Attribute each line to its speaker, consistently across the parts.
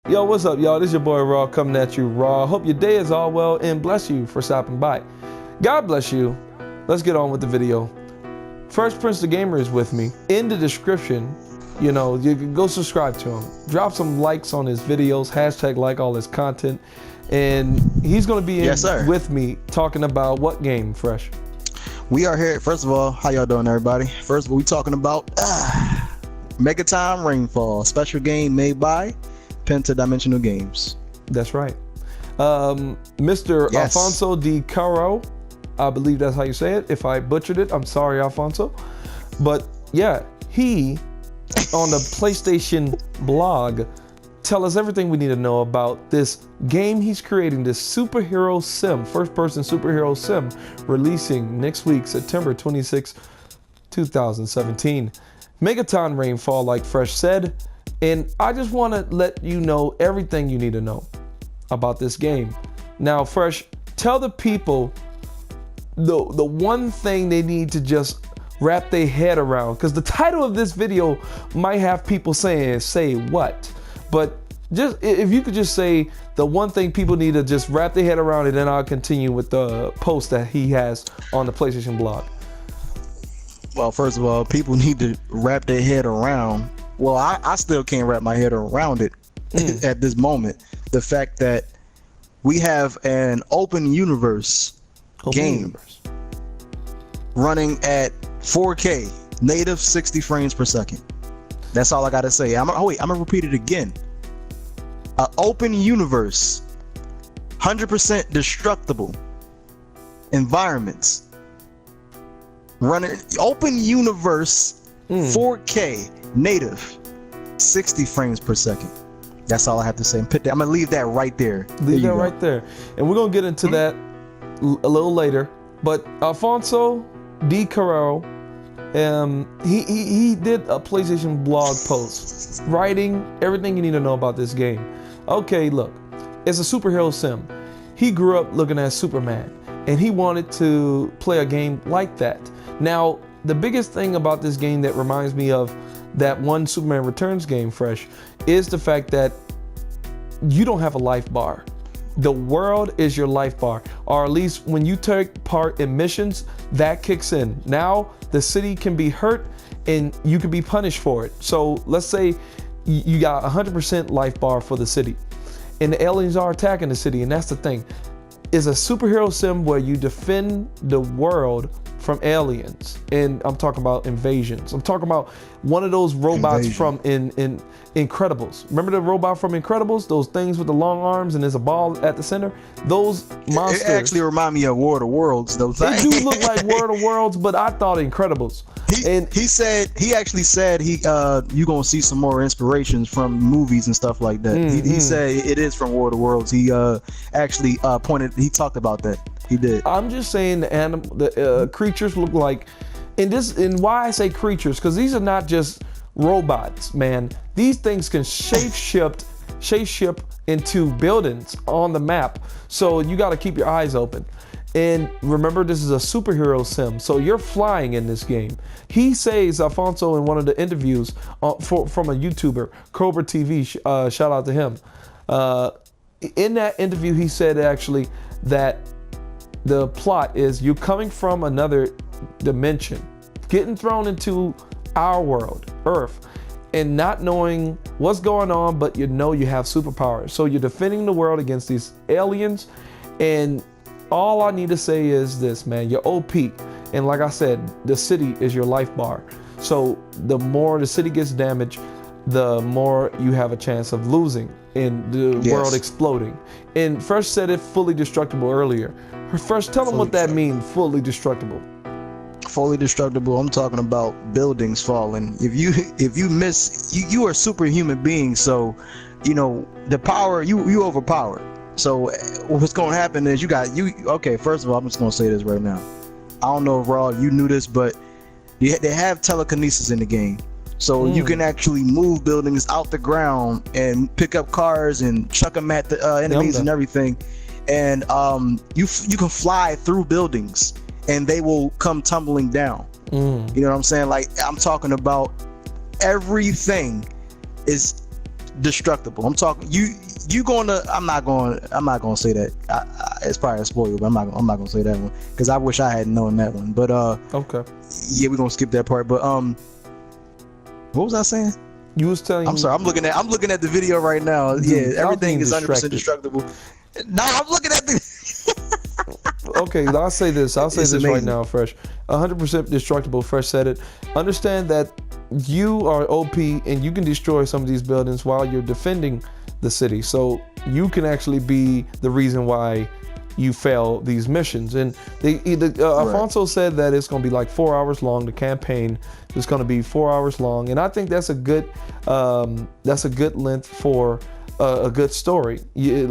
Speaker 1: Yo, what's up, y'all? This is your boy Raw coming at you raw. Hope your day is all well and bless you for stopping by. God bless you. Let's get on with the video. First, PrinceTheGamer is with me. In the description, you can go subscribe to him. Drop some likes on his videos, hashtag like all his content. And he's gonna be with me talking about what game, Fresh?
Speaker 2: We are here. First of all, how y'all doing, everybody? First of all, we talking about Megaton Rainfall, special game made by Pentadimensional Games.
Speaker 1: That's right. Mr. Alfonso de Cerro, I believe that's how you say it. If I butchered it, I'm sorry, Alfonso. But yeah, he on the PlayStation blog tell us everything we need to know about this game he's creating, this superhero sim, first-person superhero sim, releasing next week, September 26, 2017. Megaton Rainfall, like Fresh said, and I just want to let you know everything you need to know about this game. Now, Fresh, tell the people the one thing they need to just wrap their head around, because the title of this video might have people saying, say what? But just if you could just say the one thing people need to just wrap their head around, and then I'll continue with the post that he has on the PlayStation blog.
Speaker 2: Well, first of all, people need to wrap their head around. Well, I still can't wrap my head around it at this moment. The fact that we have an open universe game running at 4K, native 60 frames per second. That's all I gotta say. I'm gonna repeat it again. An open universe, 100% destructible environments, running open universe, 4K, native, 60 frames per second. That's all I have to say. I'm gonna leave that right there.
Speaker 1: Leave that right there. And we're gonna get into that a little later. But Alfonso de Cerro, he did a PlayStation blog post writing everything you need to know about this game. Okay, look, it's a superhero sim. He grew up looking at Superman, and he wanted to play a game like that. Now, the biggest thing about this game that reminds me of that one Superman Returns game, Fresh, is the fact that you don't have a life bar. The world is your life bar, or at least when you take part in missions, that kicks in. Now the city can be hurt and you can be punished for it. So let's say you got 100% life bar for the city, and the aliens are attacking the city, and that's the thing. It's a superhero sim where you defend the world from aliens, and I'm talking about invasions. I'm talking about one of those robots from in Incredibles. Remember the robot from Incredibles? Those things with the long arms and there's a ball at the center? Those monsters. It
Speaker 2: actually remind me of War of the Worlds. Those
Speaker 1: they do look like War of the Worlds, but I thought Incredibles.
Speaker 2: He actually said you gonna see some more inspirations from movies and stuff like that. He said it is from War of the Worlds. He actually he talked about that. He did.
Speaker 1: I'm just saying the creatures look like, and why I say creatures, because these are not just robots, man. These things can shape-shift into buildings on the map. So you got to keep your eyes open. And remember, this is a superhero sim, so you're flying in this game. He says, Alfonso, in one of the interviews from a YouTuber, Cobra TV, shout out to him. In that interview, he said actually that the plot is you coming from another dimension, getting thrown into our world, Earth, and not knowing what's going on, but you know you have superpowers. So you're defending the world against these aliens, and all I need to say is this, man, you're OP. And like I said, the city is your life bar. So the more the city gets damaged, the more you have a chance of losing and the world exploding. And Fresh said it fully destructible earlier. First, tell them what that means, fully destructible.
Speaker 2: Fully destructible, I'm talking about buildings falling. If you miss, you are a superhuman being, so the power, you overpower. So what's going to happen is okay, first of all, I'm just going to say this right now. I don't know if Raw, you knew this, but they have telekinesis in the game. So you can actually move buildings out the ground and pick up cars and chuck them at the enemies and everything. And you can fly through buildings and they will come tumbling down. You know what I'm saying? Like, I'm talking about everything is destructible. I'm talking you going to. I'm not going to say that. It's probably a spoiler, but I'm not going to say that one because I wish I had known that one. But
Speaker 1: okay.
Speaker 2: Yeah, we're gonna skip that part. But what was I saying?
Speaker 1: You was telling.
Speaker 2: I'm sorry. I'm looking at the video right now.
Speaker 1: Dude,
Speaker 2: yeah, everything is 100% destructible. No, I'm looking at the.
Speaker 1: Okay, I'll say this
Speaker 2: amazing.
Speaker 1: right now, Fresh. 100% destructible. Fresh said it. Understand that you are OP and you can destroy some of these buildings while you're defending the city. So you can actually be the reason why you fail these missions. And Alfonso said that it's going to be like 4 hours long. The campaign is going to be 4 hours long, and I think that's a good length for a good story.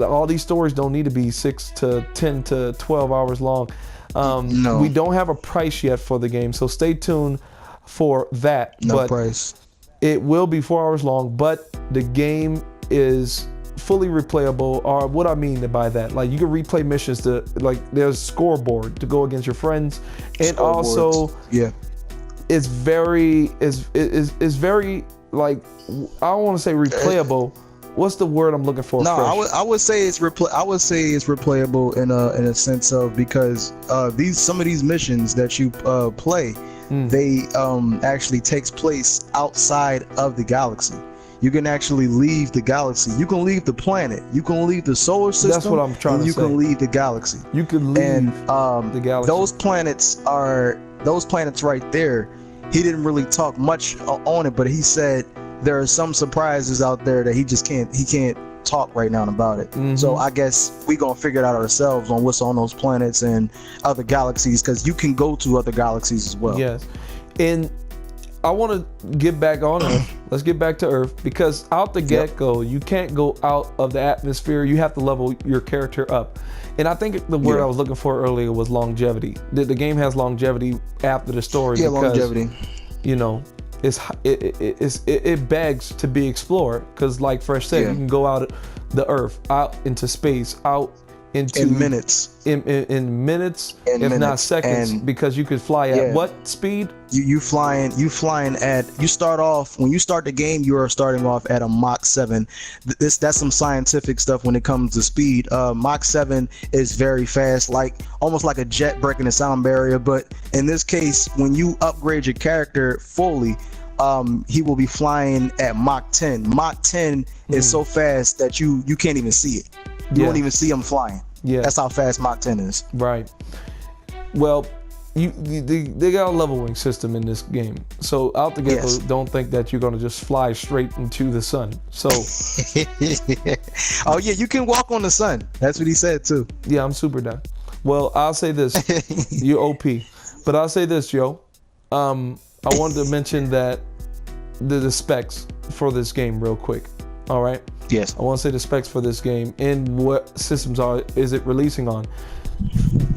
Speaker 1: All these stories don't need to be 6 to 10 to 12 hours long.
Speaker 2: No.
Speaker 1: We don't have a price yet for the game, so stay tuned for that.
Speaker 2: No price.
Speaker 1: It will be 4 hours long, but the game is fully replayable. Or what I mean by that, like you can replay missions to, like, there's scoreboard to go against your friends, and also it's very like, I don't want to say replayable. What's the word I'm looking for?
Speaker 2: No, I would say it's replayable in a sense of, because some of these missions that you play, they actually takes place outside of the galaxy. You can actually leave the galaxy. You can leave the planet. You can leave the solar system.
Speaker 1: That's what I'm trying to say.
Speaker 2: You can leave the galaxy.
Speaker 1: You can leave the galaxy.
Speaker 2: Those planets right there. He didn't really talk much on it, but he said there are some surprises out there that he can't talk right now about it. So I guess we gonna figure it out ourselves on what's on those planets and other galaxies, because you can go to other galaxies as well.
Speaker 1: Yes, and I want to get back on Earth. Let's get back to Earth, because out the get-go, you can't go out of the atmosphere. You have to level your character up. And I think the word I was looking for earlier was longevity. The game has longevity after the story.
Speaker 2: Yeah,
Speaker 1: because,
Speaker 2: longevity.
Speaker 1: You know, it begs to be explored, because like Fresh said, you can go out the Earth, out into space, out into
Speaker 2: in minutes,
Speaker 1: in minutes, if not seconds, because you could fly at what speed?
Speaker 2: You flying at, you start off, when you start the game, you are starting off at a Mach 7. That's some scientific stuff when it comes to speed. Mach 7 is very fast, like almost like a jet breaking the sound barrier. But in this case, when you upgrade your character fully, he will be flying at Mach 10. Mach 10 is so fast that you can't even see it. You won't even see him flying. Yeah, that's how fast Mach 10 is.
Speaker 1: Right. Well, they got a leveling system in this game, so out the get-go, don't think that you're gonna just fly straight into the sun. So,
Speaker 2: oh yeah, you can walk on the sun. That's what he said too.
Speaker 1: Yeah, I'm super down. Well, I'll say this: you're OP, but I'll say this, yo. I wanted to mention that the specs for this game real quick. All right.
Speaker 2: Yes.
Speaker 1: I want to say the specs for this game and what systems is it releasing on.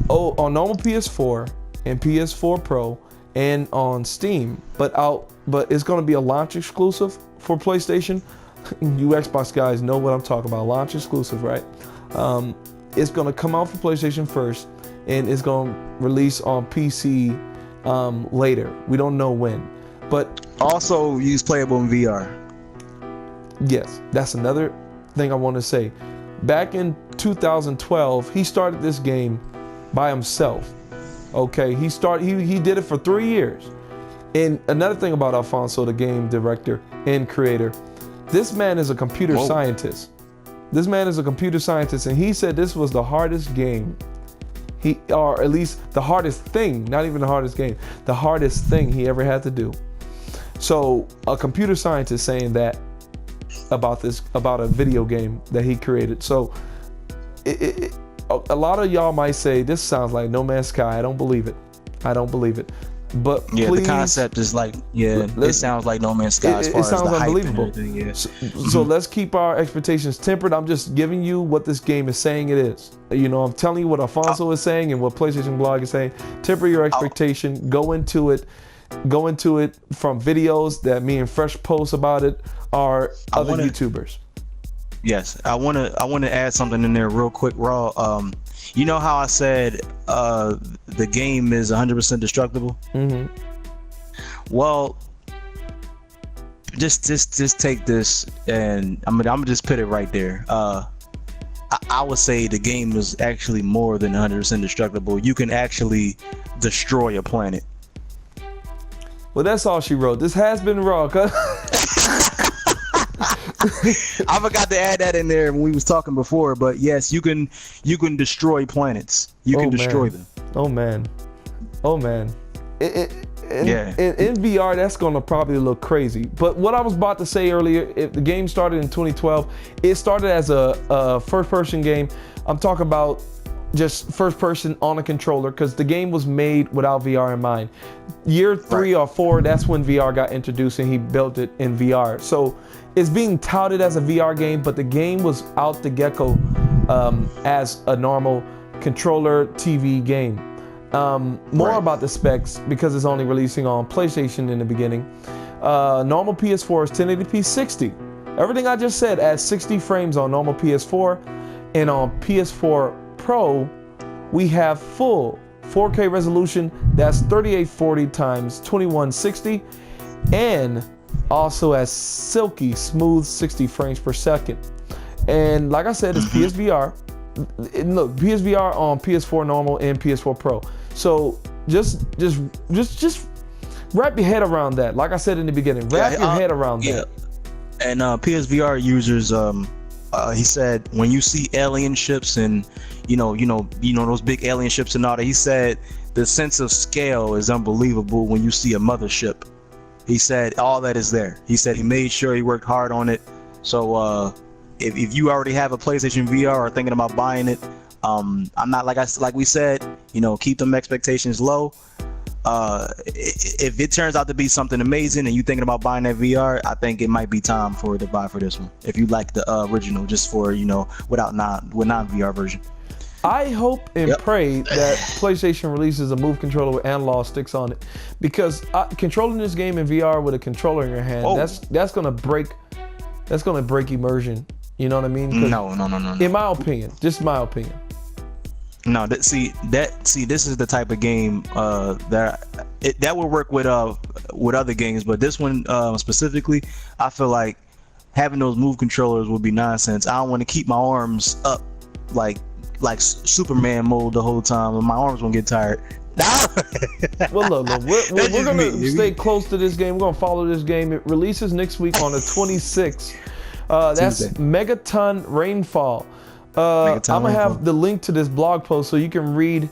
Speaker 1: On normal PS4 and PS4 Pro and on Steam, but it's going to be a launch exclusive for PlayStation. You Xbox guys know what I'm talking about. Launch exclusive, right? It's going to come out for PlayStation first, and it's going to release on PC later. We don't know when, but
Speaker 2: also use playable in VR.
Speaker 1: Yes, that's another thing I want to say. Back in 2012, he started this game by himself. Okay, he did it for 3 years. And another thing about Alfonso, the game director and creator, this man is a computer scientist. This man is a computer scientist, and he said this was the hardest game. Or at least the hardest thing, not even the hardest game, the hardest thing he ever had to do. So a computer scientist saying that about a video game that he created. So a lot of y'all might say this sounds like No Man's Sky. I don't believe it. But
Speaker 2: yeah,
Speaker 1: please,
Speaker 2: the concept is like, it sounds like No Man's Sky. It
Speaker 1: sounds unbelievable. So
Speaker 2: Mm-hmm.
Speaker 1: let's keep our expectations tempered. I'm just giving you what this game is saying it is. You know, I'm telling you what Alfonso is saying and what PlayStation Blog is saying. Temper your expectation. Go into it from videos that me and Fresh post about it, or other YouTubers.
Speaker 2: Yes, I want to add something in there real quick, Raw. You know how I said the game is 100% destructible?
Speaker 1: Mm-hmm.
Speaker 2: Well, just take this, and I'm gonna just put it right there. I would say the game is actually more than 100% destructible. You can actually destroy a planet.
Speaker 1: Well, that's all she wrote. This has been Raw.
Speaker 2: I forgot to add that in there when we was talking before, but yes, you can destroy planets. You can destroy them.
Speaker 1: Oh man. In VR, that's gonna probably look crazy. But what I was about to say earlier, if the game started in 2012, it started as a first-person game. I'm talking about just first-person on a controller, because the game was made without VR in mind. Year 3 or 4, that's when VR got introduced, and he built it in VR. So it's being touted as a VR game, but the game was out the get-go as a normal controller TV game. More about the specs, because it's only releasing on PlayStation in the beginning. Normal PS4 is 1080p 60. Everything I just said at 60 frames on normal PS4, and on PS4 Pro, we have full 4K resolution. That's 3840 x 2160, and also as silky smooth 60 frames per second. And like I said, it's PSVR. Look, PSVR on PS4 normal and PS4 Pro. So just wrap your head around that. Like I said in the beginning, wrap your head around that.
Speaker 2: And PSVR users, he said when you see alien ships and you know those big alien ships and all that, he said the sense of scale is unbelievable when you see a mothership. He said all that is there. He said he made sure he worked hard on it. So if you already have a PlayStation VR or thinking about buying it, I'm not like we said, keep them expectations low. If it turns out to be something amazing and you thinking about buying that VR, I think it might be time for to buy for this one. If you like the original, just for with non-VR version.
Speaker 1: I hope and pray that PlayStation releases a Move controller with analog sticks on it, because controlling this game in VR with a controller in your hand, that's gonna break immersion. You know what I mean?
Speaker 2: No.
Speaker 1: In my opinion, just my opinion.
Speaker 2: No, this is the type of game that will work with other games, but this one specifically, I feel like having those Move controllers would be nonsense. I don't want to keep my arms up like Superman mode the whole time, and my arms won't get tired.
Speaker 1: Well, look, we're gonna stay close to this game. We're gonna follow this game. It releases next week on the 26th. That's Tuesday. Megaton Rainfall. I'm gonna have the link to this blog post so you can read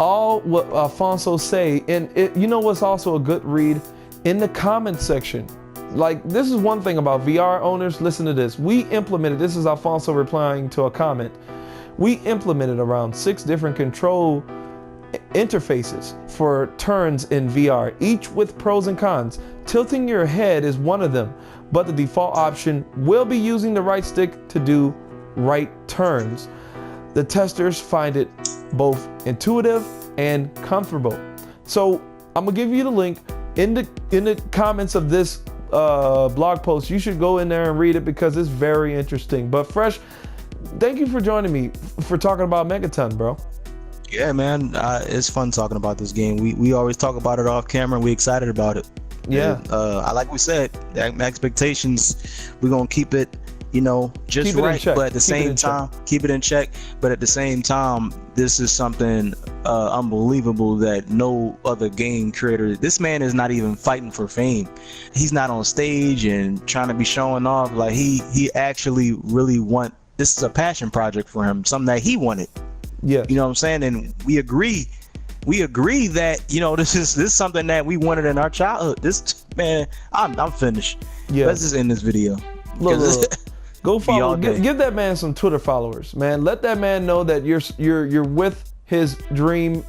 Speaker 1: all what Alfonso say. And you know what's also a good read? In the comment section. Like, this is one thing about VR owners. Listen to this. We implemented, this is Alfonso replying to a comment. We implemented around 6 different control interfaces for turns in VR, each with pros and cons. Tilting your head is one of them, but the default option will be using the right stick to do right turns. The testers find it both intuitive and comfortable. So I'm gonna give you the link in the comments of this blog post. You should go in there and read it because it's very interesting. But Fresh, thank you for joining me for talking about Megaton, bro.
Speaker 2: Yeah, man, it's fun talking about this game. We always talk about it off camera, and we excited about it.
Speaker 1: Yeah.
Speaker 2: And, like we said, expectations, we're gonna keep it, just right. But at the same time, keep it in check. But at the same time, this is something unbelievable that no other game creator. This man is not even fighting for fame. He's not on stage and trying to be showing off. Like he actually really this is a passion project for him, something that he wanted.
Speaker 1: Yeah.
Speaker 2: You know what I'm saying? And we agree that, this is something that we wanted in our childhood. This, man, I'm finished.
Speaker 1: Yeah.
Speaker 2: Let's just end this video.
Speaker 1: Look. Go follow. Give that man some Twitter followers, man. Let that man know that you're with his dream,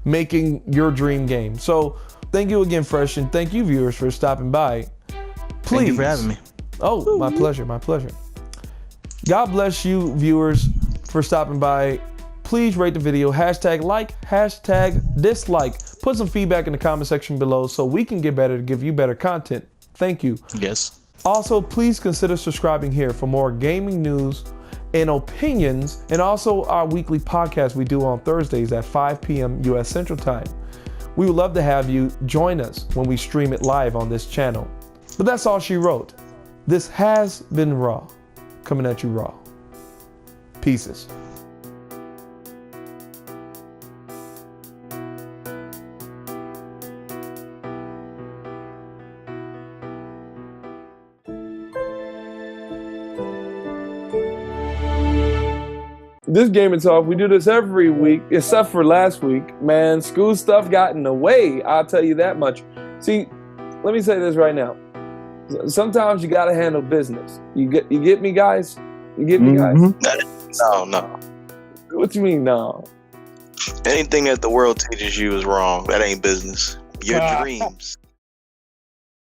Speaker 1: making your dream game. So thank you again, Fresh, and thank you, viewers, for stopping by. Please.
Speaker 2: Thank you for having me.
Speaker 1: Oh, my pleasure. My pleasure. God bless you, viewers, for stopping by. Please rate the video, hashtag like, hashtag dislike. Put some feedback in the comment section below so we can get better to give you better content. Thank you.
Speaker 2: Yes.
Speaker 1: Also, please consider subscribing here for more gaming news and opinions, and also our weekly podcast we do on Thursdays at 5 p.m. U.S. Central Time. We would love to have you join us when we stream it live on this channel. But that's all she wrote. This has been Raw. Coming at you raw. Pieces. This Gaming Talk, we do this every week, except for last week. Man, school stuff got in the way. I'll tell you that much. See, let me say this right now. Sometimes you gotta handle business. You get me, guys? You get me, guys?
Speaker 3: No.
Speaker 1: What you mean, no?
Speaker 3: Anything that the world teaches you is wrong. That ain't business. Your dreams